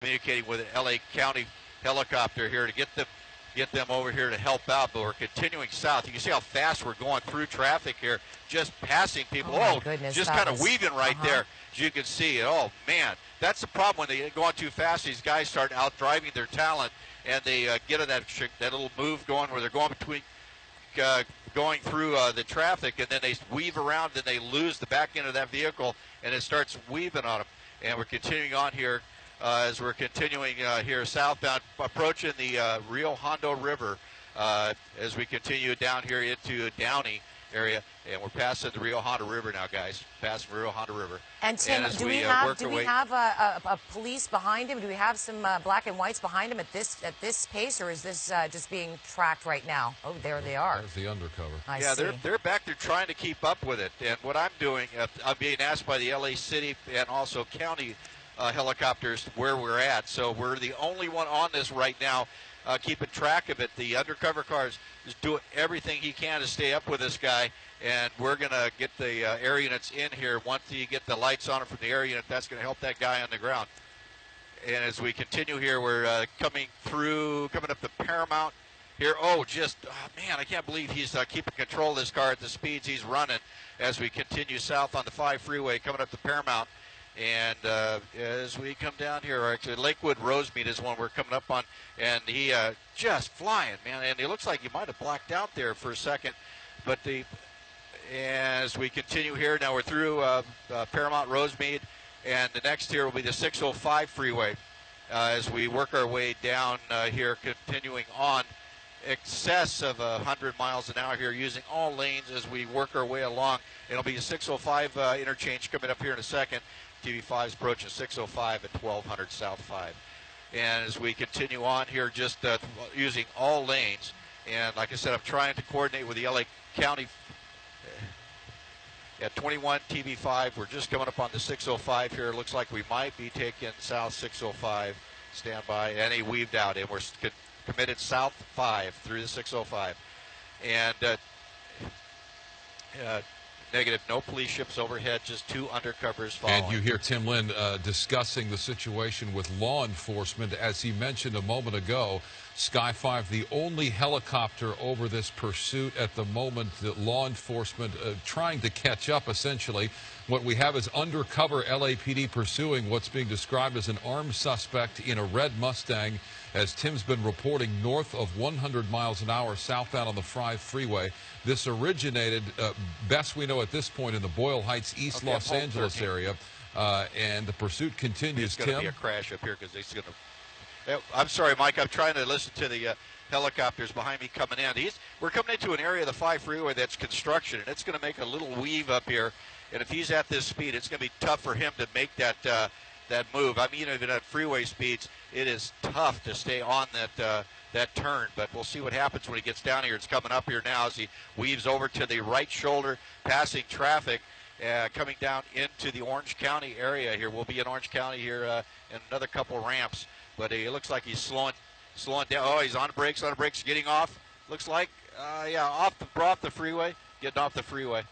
communicating with an LA County helicopter here to get them over here to help out, but we're continuing south. You can see how fast we're going through traffic here, just passing people. Oh, goodness, just kind of weaving right there, as you can see. Oh, man, that's the problem when they go on too fast. These guys start out-driving their talent, and they get in that little move going where they're going between going through the traffic, and then they weave around, and they lose the back end of that vehicle, and it starts weaving on them. And we're continuing on here as we're continuing here southbound, approaching the Rio Hondo River as we continue down here into Downey area, and we're passing the Rio Hondo River now, guys. Passing Rio Hondo River. And Tim, do we have a police behind him? Do we have some black and whites behind him at this pace, or is this just being tracked right now? Oh, there they are. There's the undercover. I see. They're back there trying to keep up with it. And what I'm doing, I'm being asked by the LA City and also county helicopters where we're at. So we're the only one on this right now, keeping track of it. The undercover cars is doing everything he can to stay up with this guy, and we're going to get the air units in here. Once you get the lights on from the air unit, that's going to help that guy on the ground. And as we continue here, we're coming up the Paramount here. Oh, man, I can't believe he's keeping control of this car at the speeds he's running as we continue south on the 5 freeway, coming up the Paramount. And as we come down here, actually Lakewood Rosemead is one we're coming up on, and he just flying, man. And it looks like he might have blacked out there for a second, but as we continue here, now we're through Paramount Rosemead, and the next here will be the 605 freeway as we work our way down here, continuing on excess of 100 miles an hour here, using all lanes as we work our way along. It'll be a 605 interchange coming up here in a second. TV5 is approaching 605 at 1200 South 5. And as we continue on here, just using all lanes, and like I said, I'm trying to coordinate with the LA County at 21 TV5. We're just coming up on the 605 here. It looks like we might be taking south 605. Stand by, and he weaved out, and we're committed south 5 through the 605. And negative, no police ships overhead, just 2 undercovers following. And you hear Tim Lin discussing the situation with law enforcement. As he mentioned a moment ago, Sky 5, the only helicopter over this pursuit at the moment, that law enforcement trying to catch up, essentially. What we have is undercover LAPD pursuing what's being described as an armed suspect in a red Mustang, as Tim's been reporting, north of 100 miles an hour southbound on the 5 freeway. This originated, best we know at this point, in the Boyle Heights, East Los Angeles area, and the pursuit continues. It's going to be a crash up here because he's going to... I'm sorry, Mike, I'm trying to listen to the helicopters behind me coming in. We're coming into an area of the 5 freeway that's construction, and it's going to make a little weave up here. And if he's at this speed, it's going to be tough for him to make that move. I mean, even at freeway speeds, it is tough to stay on that turn. But we'll see what happens when he gets down here. It's coming up here now as he weaves over to the right shoulder, passing traffic, coming down into the Orange County area here. We'll be in Orange County here in another couple ramps. But it looks like he's slowing down. Oh, he's on the brakes, getting off. Looks like, off the freeway, getting off the freeway.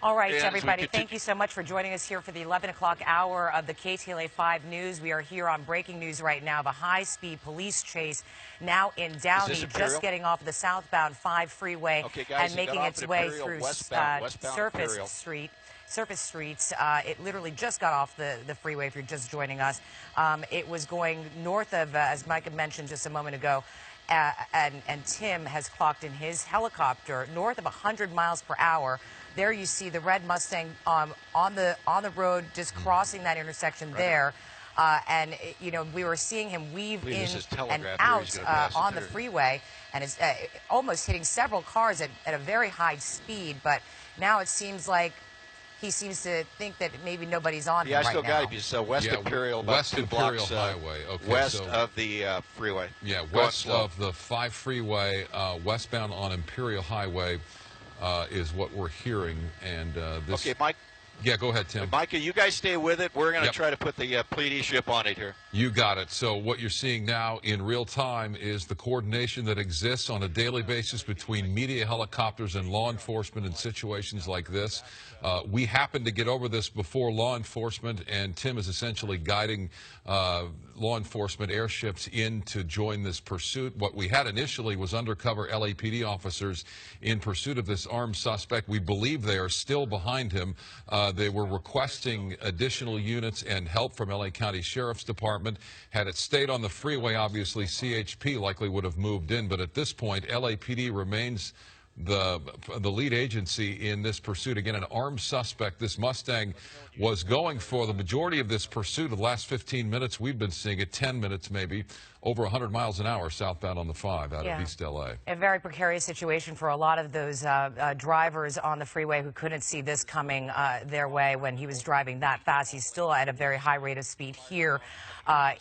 All right, everybody, thank you so much for joining us here for the 11 o'clock hour of the KTLA 5 News. We are here on breaking news right now. The high-speed police chase now in Downey, just getting off of the southbound 5 freeway and making its way through surface streets. It literally just got off the freeway if you're just joining us. It was going north of, as Micah mentioned just a moment ago, and Tim has clocked in his helicopter north of 100 miles per hour. There you see the red Mustang on the road, just crossing that intersection there. And, you know, we were seeing him weave in and out on the freeway, and it's almost hitting several cars at a very high speed. But now it seems like he seems to think that maybe nobody's on him right now. Yeah, I still got him. He's West Imperial, about West 2 Imperial blocks Highway. Okay, west of the freeway. Yeah, west of the 5 freeway, westbound on Imperial Highway is what we're hearing. And this. Okay, Mike. Yeah, go ahead, Tim. Micah, you guys stay with it. We're going to try to put the police ship on it here. You got it. So what you're seeing now in real time is the coordination that exists on a daily basis between media helicopters and law enforcement in situations like this. We happened to get over this before law enforcement, and Tim is essentially guiding law enforcement airships in to join this pursuit. What we had initially was undercover LAPD officers in pursuit of this armed suspect. We believe they are still behind him. They were requesting additional units and help from LA County Sheriff's Department. Had it stayed on the freeway, obviously CHP likely would have moved in, but at this point LAPD remains the lead agency in this pursuit. Again, an armed suspect. This Mustang was going for the majority of this pursuit of the last 15 minutes. We've been seeing it 10 minutes maybe, over 100 miles an hour southbound on the 5 out of East LA. A very precarious situation for a lot of those drivers on the freeway who couldn't see this coming their way when he was driving that fast. He's still at a very high rate of speed here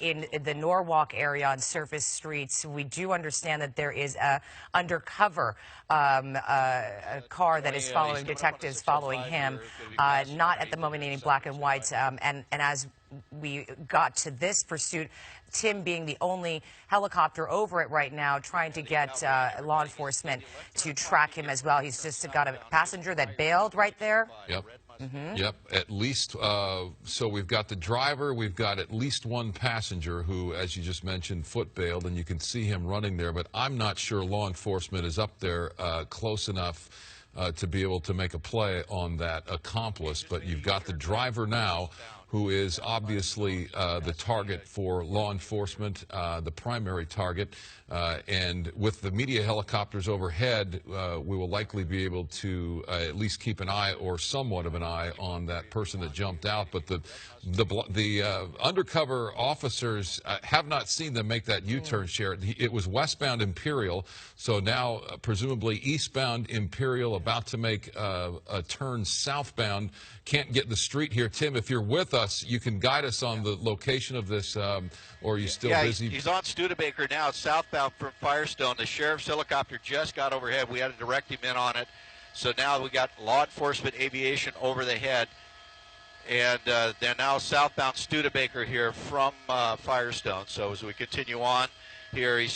in the Norwalk area on surface streets. We do understand that there is a undercover a car that is following, detectives following him, not at the moment any black and whites, and as we got to this pursuit, Tim being the only helicopter over it right now, trying to get law enforcement to track him as well. He's just got a passenger that bailed right there. Yep. Yep, at least, so we've got the driver, we've got at least one passenger who, as you just mentioned, foot bailed, and you can see him running there, but I'm not sure law enforcement is up there close enough to be able to make a play on that accomplice. But you've got the driver now, who is obviously the target for law enforcement, the primary target. And with the media helicopters overhead, we will likely be able to at least keep an eye, or somewhat of an eye, on that person that jumped out. But the undercover officers have not seen them make that U-turn, Sharon. It was westbound Imperial, so now presumably eastbound Imperial, about to make a turn southbound. Can't get in the street here. Tim, if you're with us, you can guide us on the location of this, or are you still busy? He's on Studebaker now, southbound from Firestone. The sheriff's helicopter just got overhead. We had to direct him in on it. So now we got law enforcement aviation over the head. And they're now southbound Studebaker here from Firestone. So as we continue on here, he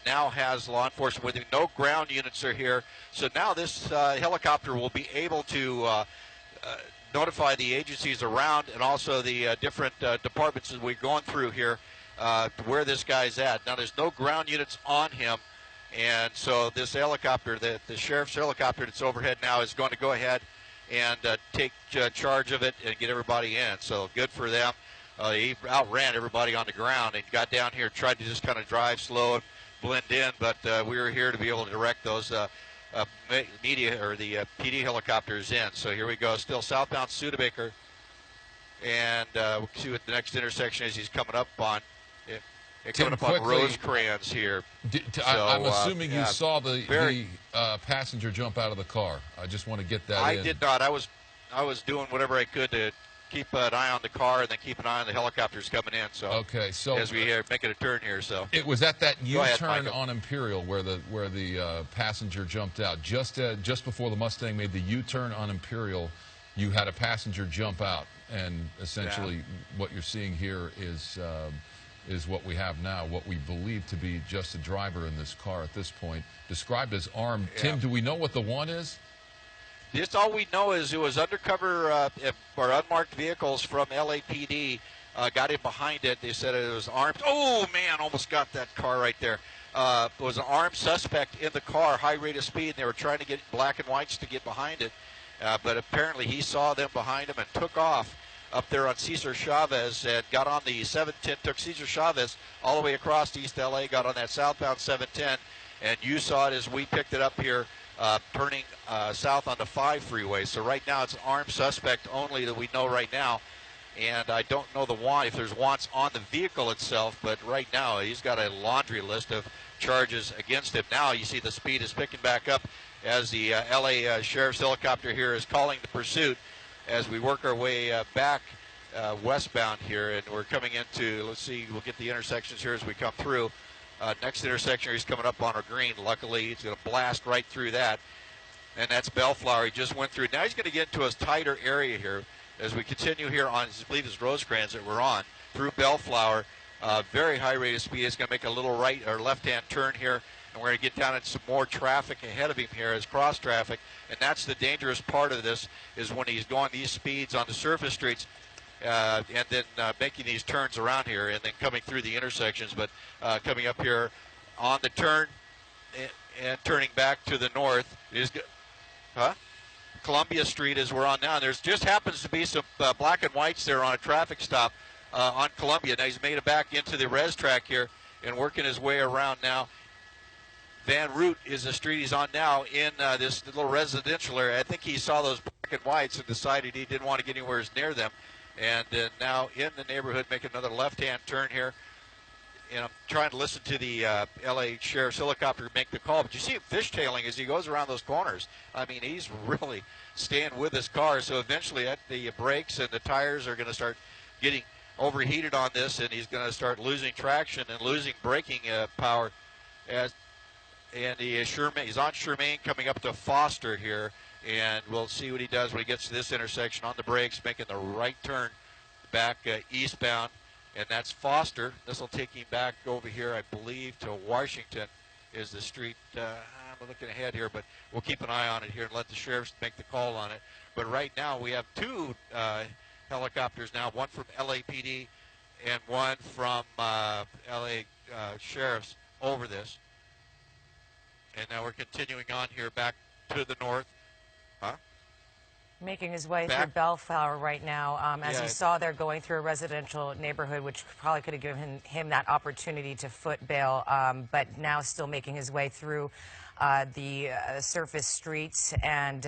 now has law enforcement with him. No ground units are here. So now this helicopter will be able to notify the agencies around, and also the different departments as we're going through here where this guy's at. Now there's no ground units on him, and so this helicopter, the sheriff's helicopter that's overhead now, is going to go ahead and take charge of it and get everybody in. So good for them. He outran everybody on the ground and got down here, tried to just kind of drive slow and blend in, but we were here to be able to direct those media, or the PD helicopters in. So here we go, still southbound Studebaker, and we'll see what the next intersection is he's coming up on. Coming up on Rosecrans here. I'm assuming you saw the passenger jump out of the car. I just want to get that in. I did not. I was doing whatever I could to keep an eye on the car and then keep an eye on the helicopters coming in. So okay, so as we are making a turn here, so it was at that U-turn on Imperial where the passenger jumped out. Just before the Mustang made the U-turn on Imperial, you had a passenger jump out, and essentially what you're seeing here is what we have now, what we believe to be just a driver in this car at this point, described as armed. Yeah. Tim, do we know what the one is? Just all we know is it was undercover or unmarked vehicles from LAPD got in behind it. They said it was armed. Oh, man, almost got that car right there. It was an armed suspect in the car, high rate of speed. They were trying to get black and whites to get behind it, but apparently he saw them behind him and took off up there on Cesar Chavez and got on the 710, took Cesar Chavez all the way across East LA, got on that southbound 710, and you saw it as we picked it up here, turning south on the 5 freeway. So right now it's an armed suspect only that we know right now, and I don't know if there's wants on the vehicle itself, but right now he's got a laundry list of charges against him. Now you see the speed is picking back up as the LA Sheriff's helicopter here is calling the pursuit as we work our way back westbound here, and we're coming into, let's see, we'll get the intersections here as we come through. Next intersection, he's coming up on our green. Luckily, he's going to blast right through that, and that's Bellflower. He just went through. Now he's going to get into a tighter area here as we continue here on, I believe it's Rosecrans that we're on, through Bellflower. Very high rate of speed. He's going to make a little right or left-hand turn here, and we're going to get down into some more traffic ahead of him here as cross traffic, and that's the dangerous part of this, is when he's going these speeds on the surface streets. and then making these turns around here and then coming through the intersections. But coming up here on the turn and turning back to the north is Columbia Street is we're on now. There's just happens to be some black and whites there on a traffic stop on Columbia. Now he's made it back into the res track here and working his way around now. Van Root is the street he's on now in this little residential area. I think he saw those black and whites and decided he didn't want to get anywhere near them. And now in the neighborhood, making another left-hand turn here. And I'm trying to listen to the L.A. Sheriff's helicopter make the call. But you see him fishtailing as he goes around those corners. I mean, he's really staying with his car. So eventually the brakes and the tires are going to start getting overheated on this, and he's going to start losing traction and losing braking power. And he's on Shermaine coming up to Foster here. And we'll see what he does when he gets to this intersection on the brakes, making the right turn back eastbound. And that's Foster. This will take him back over here, I believe, to Washington is the street. I'm looking ahead here, but we'll keep an eye on it here and let the sheriffs make the call on it. But right now we have two helicopters now, one from LAPD and one from LA Sheriffs over this. And now we're continuing on here back to the north. Making his way through Bellflower right now. As you saw, they're going through a residential neighborhood, which probably could have given him that opportunity to foot bail, but now still making his way through the surface streets and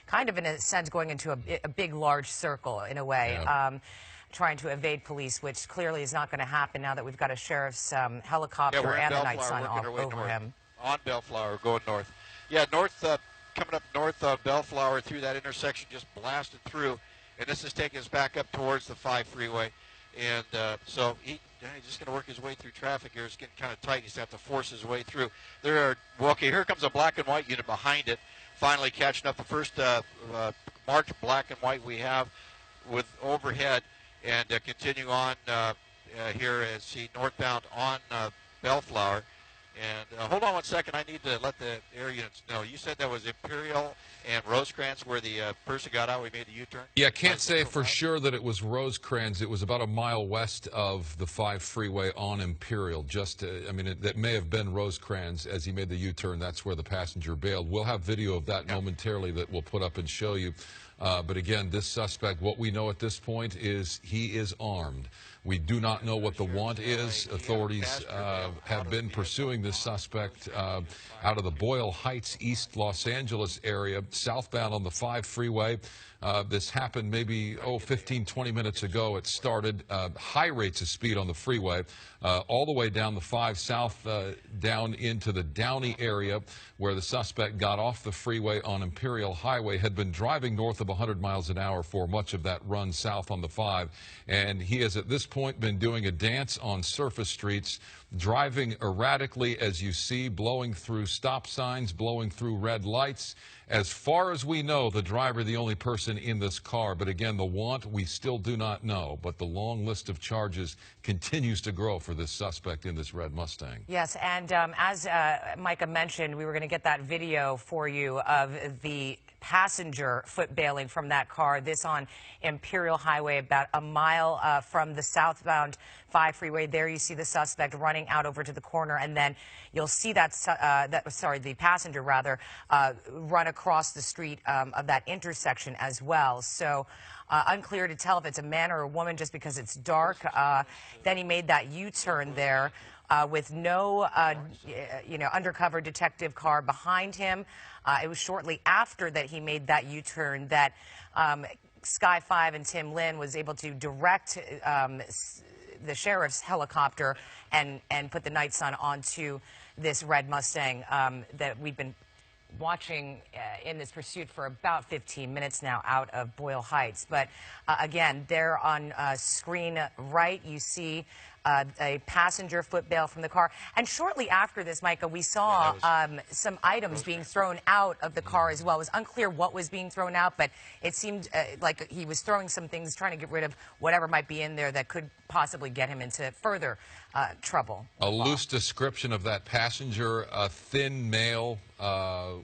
kind of, in a sense, going into a big, large circle in a way. Yeah. Trying to evade police, which clearly is not going to happen now that we've got a sheriff's helicopter and the night sun over him. On Bellflower, going north. Yeah, north. Coming up north of Bellflower through that intersection, just blasted through, and this is taking us back up towards the 5 freeway. And so he's just going to work his way through traffic here. It's getting kind of tight. He's going to have to force his way through. Okay, here comes a black and white unit behind it, finally catching up. The first marked black and white we have with overhead, and continue on here as he northbound on Bellflower. And hold on one second. I need to let the air units know. You said that was Imperial and Rosecrans where the person got out. We made the U-turn? Yeah, can't say for sure that it was Rosecrans. It was about a mile west of the 5 freeway on Imperial. Just, I mean, that may have been Rosecrans as he made the U-turn. That's where the passenger bailed. We'll have video of that momentarily that we'll put up and show you. But again, this suspect, what we know at this point is he is armed. We do not know what the want is. Authorities have been pursuing this suspect out of the Boyle Heights, East Los Angeles area, southbound on the 5 freeway. This happened maybe, 15, 20 minutes ago. It started high rates of speed on the freeway, all the way down the 5 south, down into the Downey area, where the suspect got off the freeway on Imperial Highway, had been driving north of 100 miles an hour for much of that run south on the 5. And he has at this point been doing a dance on surface streets, driving erratically, as you see, blowing through stop signs, blowing through red lights. As far as we know, the driver, the only person in this car. But again, the want, we still do not know. But the long list of charges continues to grow for this suspect in this red Mustang. Yes, and as Micah mentioned, we were going to get that video for you of the passenger foot bailing from that car. This on Imperial Highway, about a mile from the southbound 5 freeway. There you see the suspect running out over to the corner, and then you'll see that, the passenger rather, run across the street of that intersection as well. So unclear to tell if it's a man or a woman just because it's dark. Then he made that U-turn there with no, undercover detective car behind him. It was shortly after that he made that U-turn that Sky 5 and Tim Lynn was able to direct the sheriff's helicopter and put the night sun onto this red Mustang that we've been watching in this pursuit for about 15 minutes now out of Boyle Heights. But again, there on screen right, you see a passenger foot bail from the car. And shortly after this, Micah, we saw some items being thrown out of the car as well. It was unclear what was being thrown out, but it seemed like he was throwing some things, trying to get rid of whatever might be in there that could possibly get him into further trouble. A loose description of that passenger, a thin male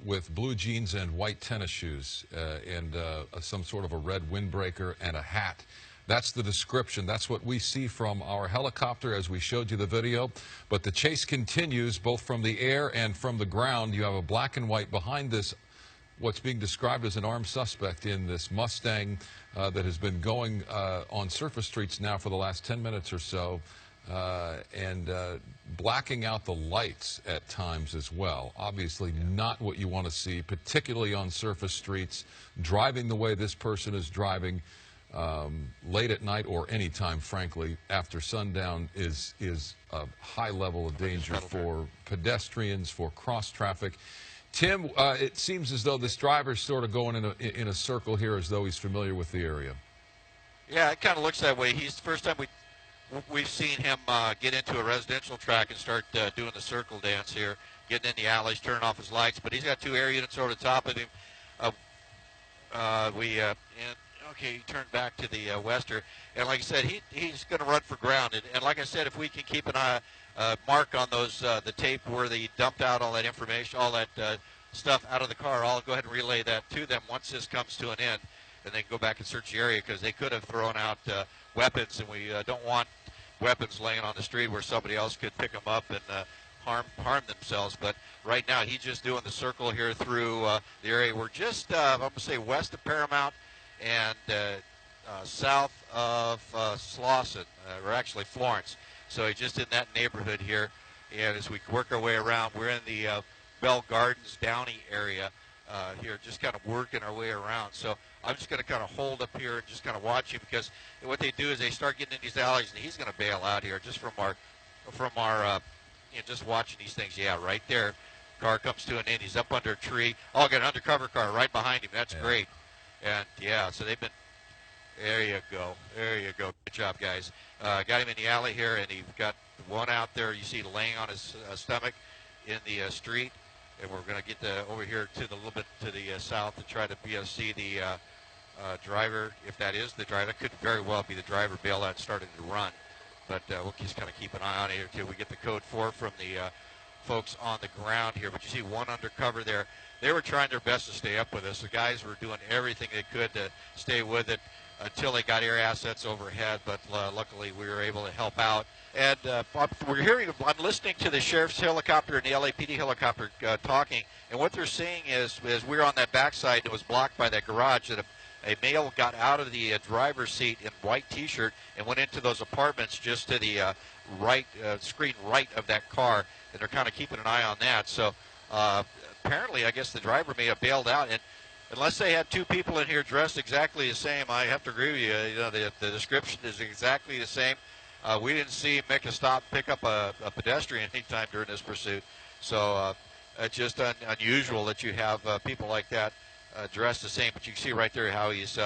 with blue jeans and white tennis shoes and some sort of a red windbreaker and a hat. That's the description. That's what we see from our helicopter as we showed you the video. But the chase continues both from the air and from the ground. You have a black and white behind this, what's being described as an armed suspect in this Mustang that has been going on surface streets now for the last 10 minutes or so, and blacking out the lights at times as well. Obviously not what you want to see, particularly on surface streets, driving the way this person is driving late at night or any time, frankly, after sundown is a high level of danger for pedestrians, for cross traffic. Tim, it seems as though this driver's sort of going in a circle here, as though he's familiar with the area. Yeah, it kind of looks that way. He's the first time we've seen him get into a residential track and start doing the circle dance here, getting in the alleys, turning off his lights. But he's got 2 air units over the top of him. Okay, he turned back to the wester, and like I said, he's going to run for ground. And like I said, if we can keep an eye, mark on those the tape where they dumped out all that information, all that stuff out of the car, I'll go ahead and relay that to them once this comes to an end, and they can go back and search the area, because they could have thrown out weapons, and we don't want weapons laying on the street where somebody else could pick them up and harm themselves. But right now, he's just doing the circle here through the area. We're just, I'm going to say, west of Paramount and south of Slauson, or actually Florence. So he's just in that neighborhood here. And as we work our way around, we're in the Bell Gardens, Downey area here, just kind of working our way around. So I'm just going to kind of hold up here and just kind of watch him, because what they do is they start getting in these alleys, and he's going to bail out here just from our just watching these things. Yeah, right there. Car comes to an end. He's up under a tree. Oh, got an undercover car right behind him. That's great. And, yeah, so they've been – there you go. There you go. Good job, guys. Got him in the alley here, and he's got one out there you see laying on his stomach in the street. And we're going to get over here to the little bit to the south to try to see the driver, if that is the driver. That could very well be the driver. Bail out, starting to run. But we'll just kind of keep an eye on it here until we get the code 4 from the folks on the ground here. But you see one undercover there. They were trying their best to stay up with us. The guys were doing everything they could to stay with it until they got air assets overhead, but luckily we were able to help out. And I'm listening to the sheriff's helicopter and the LAPD helicopter talking, and what they're saying is we're on that backside that was blocked by that garage, that a male got out of the driver's seat in white T-shirt and went into those apartments just to the screen right of that car, and they're kind of keeping an eye on that. So apparently, I guess the driver may have bailed out, and unless they had 2 people in here dressed exactly the same, I have to agree with you. You know, the description is exactly the same. We didn't see him make a stop, pick up a pedestrian anytime during this pursuit. So it's just unusual that you have people like that dressed the same. But you can see right there how he's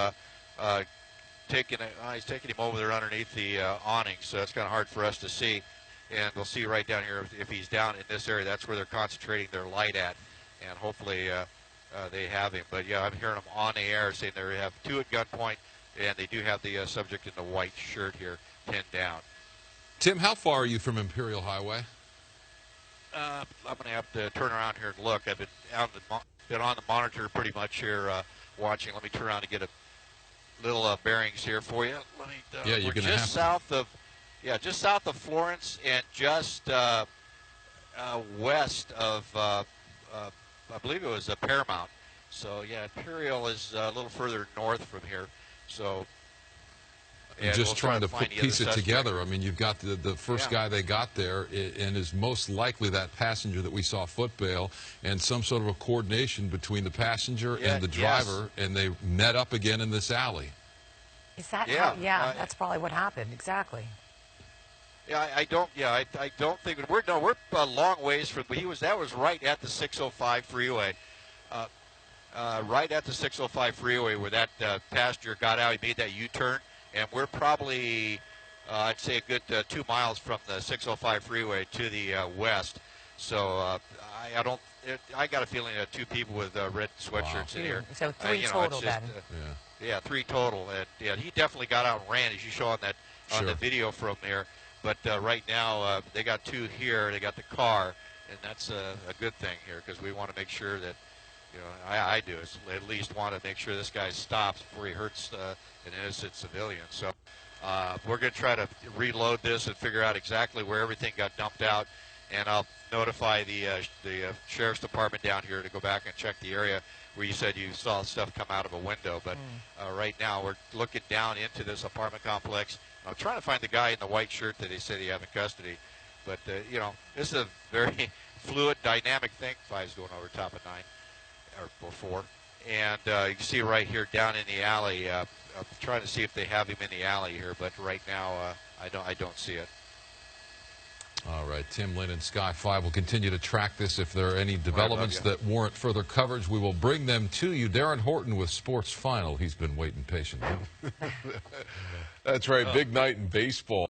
taking him over there underneath the awning. So it's kind of hard for us to see. And we'll see right down here if he's down in this area. That's where they're concentrating their light at. And hopefully they have him. But, yeah, I'm hearing them on the air saying they have 2 at gunpoint, and they do have the subject in the white shirt here pinned down. Tim, how far are you from Imperial Highway? I'm going to have to turn around here and look. I've been on the monitor pretty much here watching. Let me turn around and get a little bearings here for you. Yeah, you're going to have south of, just south of Florence and just west of, I believe it was Paramount. So, yeah, Imperial is a little further north from here. So, and just trying to piece it together. I mean, you've got the first guy they got there, and is most likely that passenger that we saw foot bail, and some sort of a coordination between the passenger and the driver, and they met up again in this alley. Is that how? Yeah, that's probably what happened. Exactly. Yeah, I don't think we're a long ways from. That was right at the 605 freeway. Right at the 605 freeway where that passenger got out. He made that U-turn. And we're probably, I'd say, a good 2 miles from the 605 freeway to the west. So I got a feeling that 2 people with red sweatshirts in here. So 3 total then. Yeah, 3 total. And yeah, he definitely got out and ran, as you saw on the video from there. But right now they got 2 here. They got the car, and that's a good thing here, because we want to make sure that. You know, I do at least want to make sure this guy stops before he hurts an innocent civilian. So We're going to try to reload this and figure out exactly where everything got dumped out, and I'll notify the sheriff's department down here to go back and check the area where you said you saw stuff come out of a window. But right now we're looking down into this apartment complex. I'm trying to find the guy in the white shirt that they said he had in custody. But, you know, this is a very fluid, dynamic thing. 5's going over top of 9, or 4. And you can see right here down in the alley. I'm trying to see if they have him in the alley here, but right now I don't see it. All right, Tim Lynn and Sky 5 will continue to track this. If there are any developments that warrant further coverage, we will bring them to you. Darren Horton with Sports Final. He's been waiting patiently. That's right, big night in baseball.